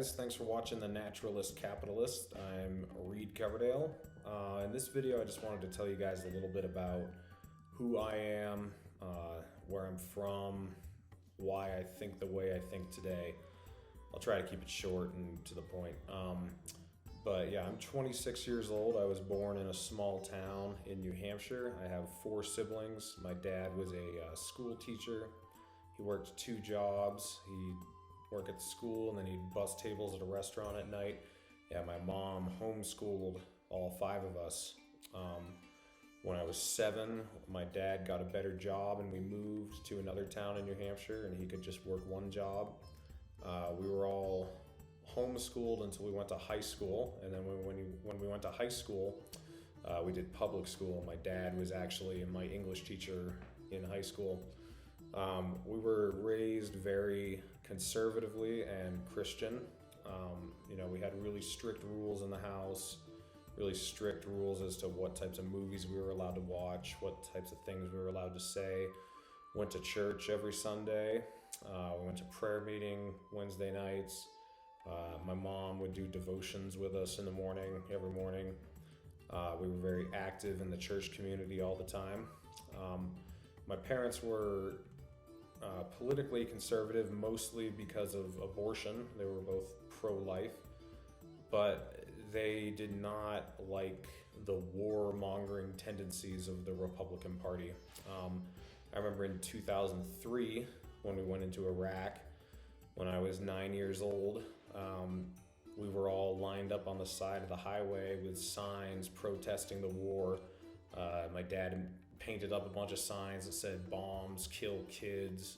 guys, thanks for watching The Naturalist Capitalist. I'm Reed Coverdale. In this video I just wanted to tell you guys a little bit about who I am, where I'm from, why I think the way I think today. I'll try to keep it short and to the point. But yeah, I'm 26 years old. I was born in a small town in New Hampshire. I have 4 siblings. My dad was a school teacher. He worked 2 jobs. He'd work at school and then he'd bus tables at a restaurant at night. Yeah, my mom homeschooled all 5 of us. When I was 7, my dad got a better job and we moved to another town in New Hampshire and he could just work 1 job. We were all homeschooled until we went to high school, and then when we went to high school, we did public school. My dad was actually my English teacher in high school. We were raised very conservatively and Christian. We had really strict rules in the house, really strict rules as to what types of movies we were allowed to watch, what types of things we were allowed to say. Went to church every Sunday. We went to prayer meeting Wednesday nights. My mom would do devotions with us in the morning, every morning. We were very active in the church community all the time. My parents were politically conservative, mostly because of abortion. They were both pro-life, but they did not like the war-mongering tendencies of the Republican Party. I remember in 2003, when we went into Iraq, when I was 9 years old, we were all lined up on the side of the highway with signs protesting the war. My dad painted up a bunch of signs that said bombs kill kids,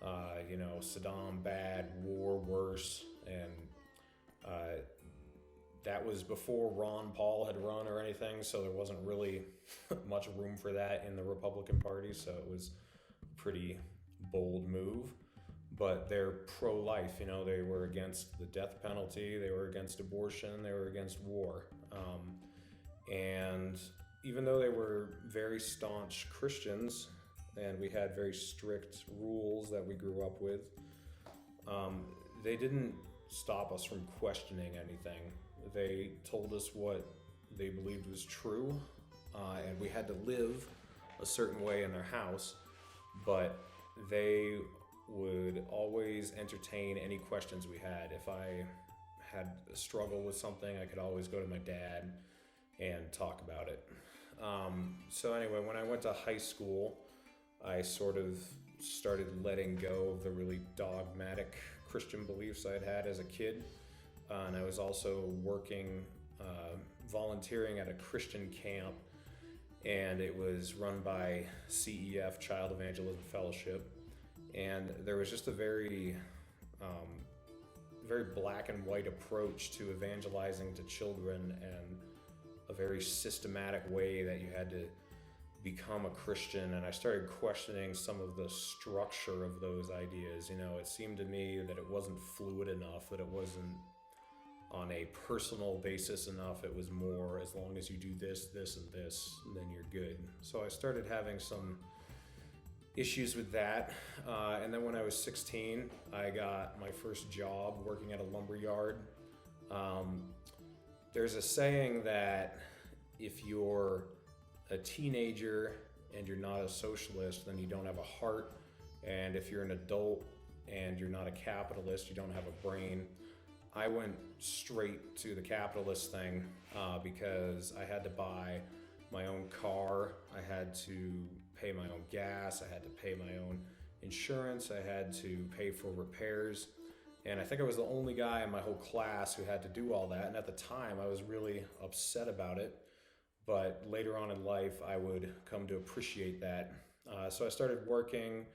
Saddam bad, war worse, and that was before Ron Paul had run or anything, so there wasn't really much room for that in the Republican Party, so it was a pretty bold move. But they're pro-life, they were against the death penalty, they were against abortion, they were against war. And even though they were very staunch Christians and we had very strict rules that we grew up with, they didn't stop us from questioning anything. They told us what they believed was true, and we had to live a certain way in their house, but they would always entertain any questions we had. If I had a struggle with something, I could always go to my dad and talk about it. So anyway, when I went to high school, I sort of started letting go of the really dogmatic Christian beliefs I had had as a kid. And I was also working, volunteering at a Christian camp, and it was run by CEF, Child Evangelism Fellowship. And there was just a very black and white approach to evangelizing to children, and a very systematic way that you had to become a Christian. And I started questioning some of the structure of those ideas. It seemed to me that it wasn't fluid enough, that it wasn't on a personal basis enough. It was more, as long as you do this, this, and this, then you're good. So I started having some issues with that. And then when I was 16, I got my first job working at a lumber yard. There's a saying that if you're a teenager and you're not a socialist, then you don't have a heart. And if you're an adult and you're not a capitalist, you don't have a brain. I went straight to the capitalist thing because I had to buy my own car, I had to pay my own gas, I had to pay my own insurance, I had to pay for repairs, and I think I was the only guy in my whole class who had to do all that. And at the time I was really upset about it, but later on in life I would come to appreciate that. So I started working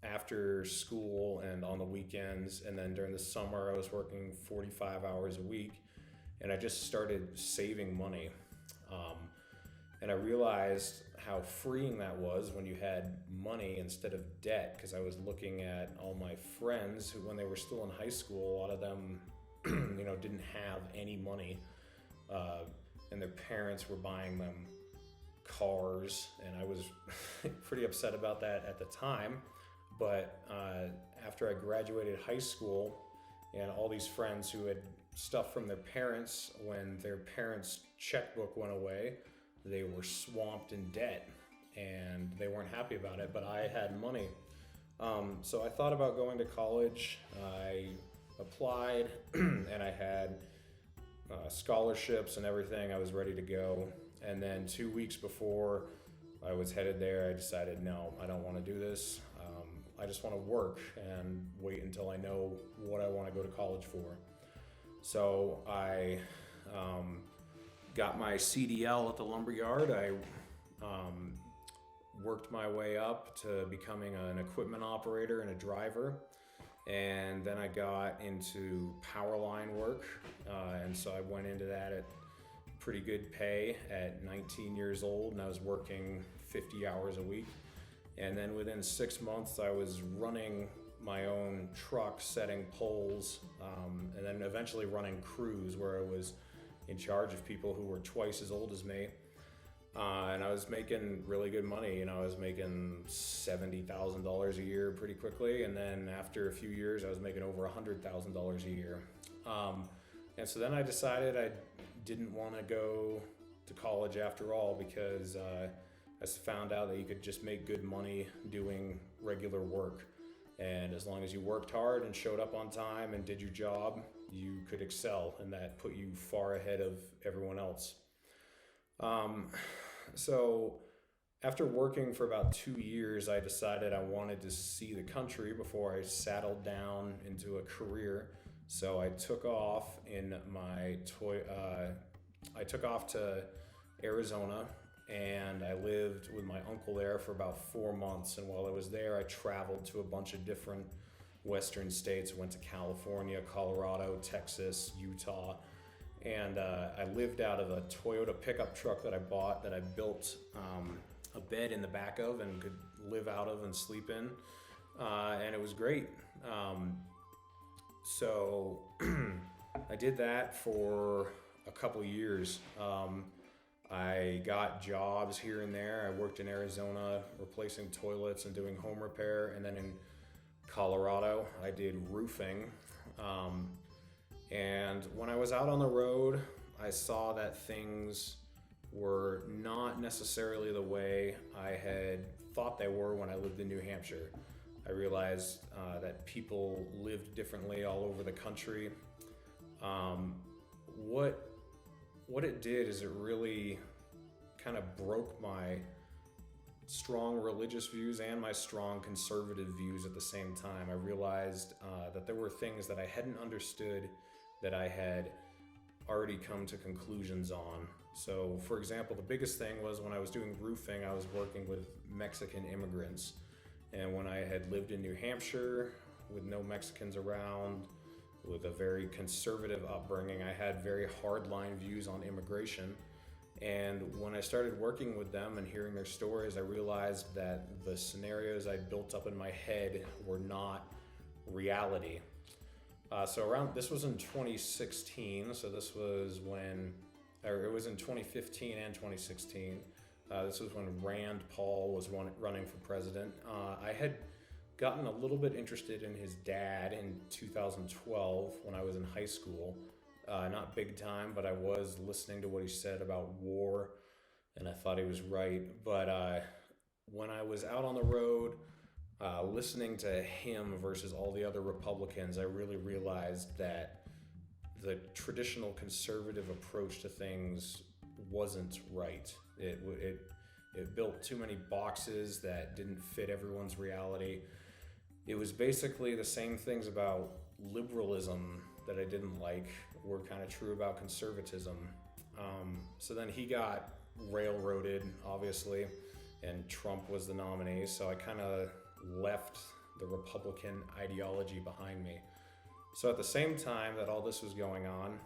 after school and on the weekends, and then during the summer I was working 45 hours a week, and I just started saving money. And I realized how freeing that was when you had money instead of debt, because I was looking at all my friends who, when they were still in high school, a lot of them didn't have any money, and their parents were buying them cars, and I was pretty upset about that at the time. But after I graduated high school and all these friends who had stuff from their parents. When their parents' checkbook went away, they were swamped in debt and they weren't happy about it, but I had money. So I thought about going to college. I applied and I had scholarships and everything. I was ready to go. And then 2 weeks before I was headed there, I decided, no, I don't want to do this. I just want to work and wait until I know what I want to go to college for. So I got my CDL at the lumberyard. I worked my way up to becoming an equipment operator and a driver. And then I got into power line work. And so I went into that at pretty good pay at 19 years old, and I was working 50 hours a week. And then within 6 months, I was running my own truck, setting poles, and then eventually running crews where I was in charge of people who were twice as old as me. And I was making really good money. I was making $70,000 a year pretty quickly. And then after a few years, I was making over $100,000 a year. And so then I decided I didn't want to go to college after all, because I found out that you could just make good money doing regular work. And as long as you worked hard and showed up on time and did your job, you could excel, and that put you far ahead of everyone else. So after working for about 2 years, I decided I wanted to see the country before I settled down into a career. So I took off to Arizona, and I lived with my uncle there for about 4 months. And while I was there, I traveled to a bunch of different Western states. I went to California, Colorado, Texas, Utah. And I lived out of a Toyota pickup truck that I bought, that I built a bed in the back of and could live out of and sleep in. And it was great. So I did that for a couple years. I got jobs here and there. I worked in Arizona replacing toilets and doing home repair. And then in Colorado, I did roofing. And when I was out on the road, I saw that things were not necessarily the way I had thought they were when I lived in New Hampshire. I realized that people lived differently all over the country. What it did is it really kind of broke my strong religious views and my strong conservative views at the same time. I realized that there were things that I hadn't understood that I had already come to conclusions on. So, for example, the biggest thing was when I was doing roofing, I was working with Mexican immigrants. And when I had lived in New Hampshire with no Mexicans around, with a very conservative upbringing, I had very hardline views on immigration. And when I started working with them and hearing their stories, I realized that the scenarios I built up in my head were not reality. This was in 2016, so this was it was in 2015 and 2016. This was when Rand Paul was running for president. I had gotten a little bit interested in his dad in 2012 when I was in high school. Not big time, but I was listening to what he said about war, and I thought he was right. But when I was out on the road, listening to him versus all the other Republicans, I really realized that the traditional conservative approach to things wasn't right. It built too many boxes that didn't fit everyone's reality. It was basically the same things about liberalism that I didn't like were kind of true about conservatism. So then he got railroaded, obviously, and Trump was the nominee, so I kind of left the Republican ideology behind me. So at the same time that all this was going on,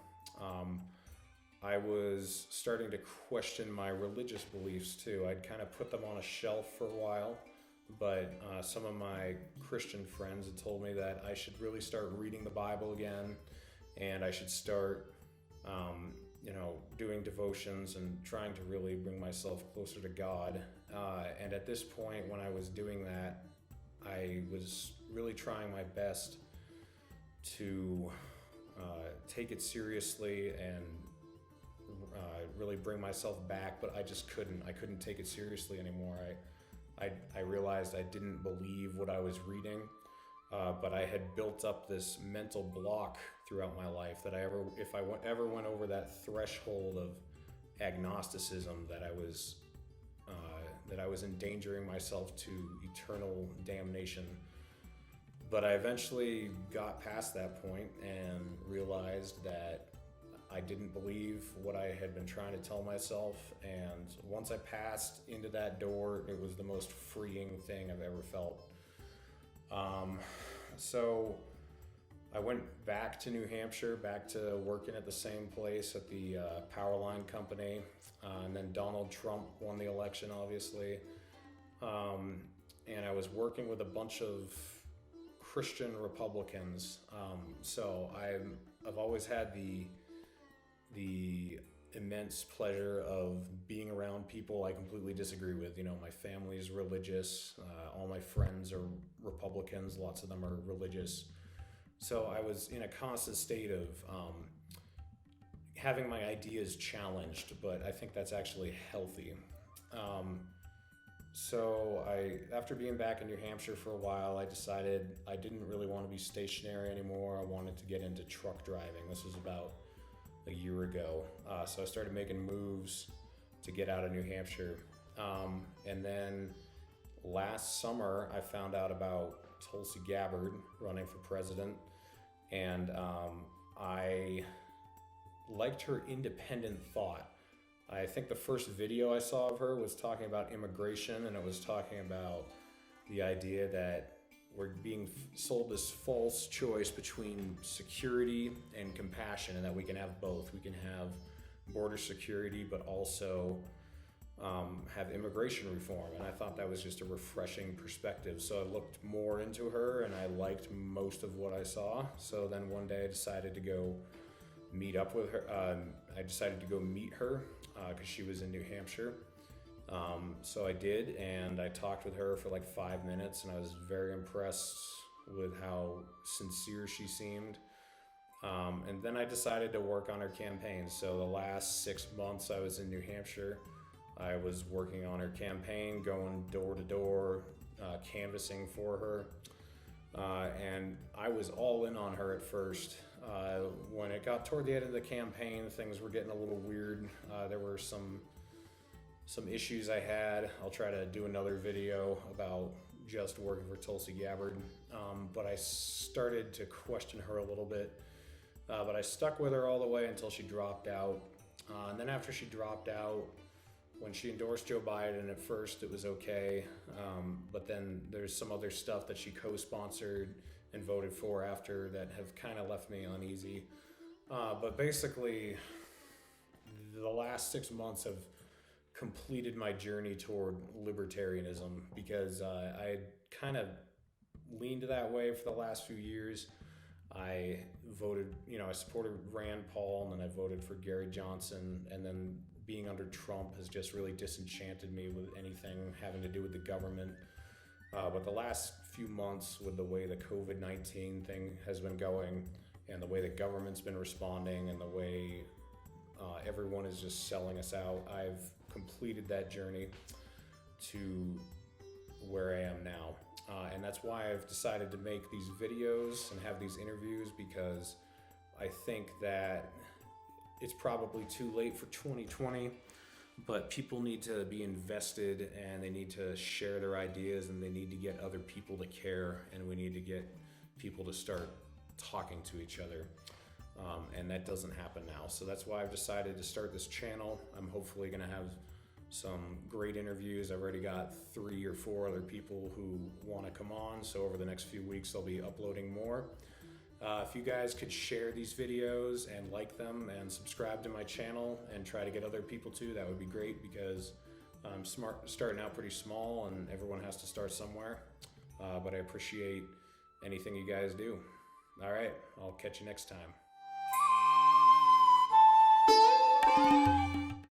I was starting to question my religious beliefs too. I'd kind of put them on a shelf for a while, but some of my Christian friends had told me that I should really start reading the Bible again, and I should start doing devotions and trying to really bring myself closer to God. And at this point, when I was doing that, I was really trying my best to take it seriously and really bring myself back, but I just couldn't. I couldn't take it seriously anymore. I realized I didn't believe what I was reading, but I had built up this mental block throughout my life that if I ever went over that threshold of agnosticism, that I was endangering myself to eternal damnation. But I eventually got past that point and realized that I didn't believe what I had been trying to tell myself. And once I passed into that door, it was the most freeing thing I've ever felt. So I went back to New Hampshire, back to working at the same place at the power line company. And then Donald Trump won the election, obviously. And I was working with a bunch of Christian Republicans. So I've always had the immense pleasure of being around people I completely disagree with. You know, my family is religious. All my friends are Republicans. Lots of them are religious. So I was in a constant state of having my ideas challenged, but I think that's actually healthy. So after being back in New Hampshire for a while, I decided I didn't really want to be stationary anymore. I wanted to get into truck driving. This was about a year ago. So I started making moves to get out of New Hampshire. And then last summer, I found out about Tulsi Gabbard running for president. And I liked her independent thought. I think the first video I saw of her was talking about immigration, and it was talking about the idea that we're being sold this false choice between security and compassion, and that we can have both. We can have border security, but also have immigration reform. And I thought that was just a refreshing perspective. So I looked more into her, and I liked most of what I saw. So then one day I decided to go meet up with her. I decided to go meet her because she was in New Hampshire. So I did, and I talked with her for like 5 minutes, and I was very impressed with how sincere she seemed. And then I decided to work on her campaign. So the last 6 months I was in New Hampshire, I was working on her campaign, going door to door, canvassing for her. And I was all in on her at first. When it got toward the end of the campaign, things were getting a little weird. There were some issues I had. I'll try to do another video about just working for Tulsi Gabbard. But I started to question her a little bit. But I stuck with her all the way until she dropped out. And then after she dropped out, when she endorsed Joe Biden, at first it was okay. But then there's some other stuff that she co-sponsored and voted for after that have kind of left me uneasy. But basically, the last 6 months have completed my journey toward libertarianism, because I had kind of leaned that way for the last few years. I voted, I supported Rand Paul, and then I voted for Gary Johnson, and then being under Trump has just really disenchanted me with anything having to do with the government. But the last few months, with the way the COVID-19 thing has been going, and the way the government's been responding, and the way everyone is just selling us out, I've completed that journey to where I am now. And that's why I've decided to make these videos and have these interviews, because I think that it's probably too late for 2020, but people need to be invested, and they need to share their ideas, and they need to get other people to care, and we need to get people to start talking to each other. And that doesn't happen now. So that's why I've decided to start this channel. I'm hopefully gonna have some great interviews. I've already got 3 or 4 other people who wanna come on. So over the next few weeks, I'll be uploading more. If you guys could share these videos and like them and subscribe to my channel and try to get other people too, that would be great, because I'm starting out pretty small, and everyone has to start somewhere. But I appreciate anything you guys do. All right, I'll catch you next time.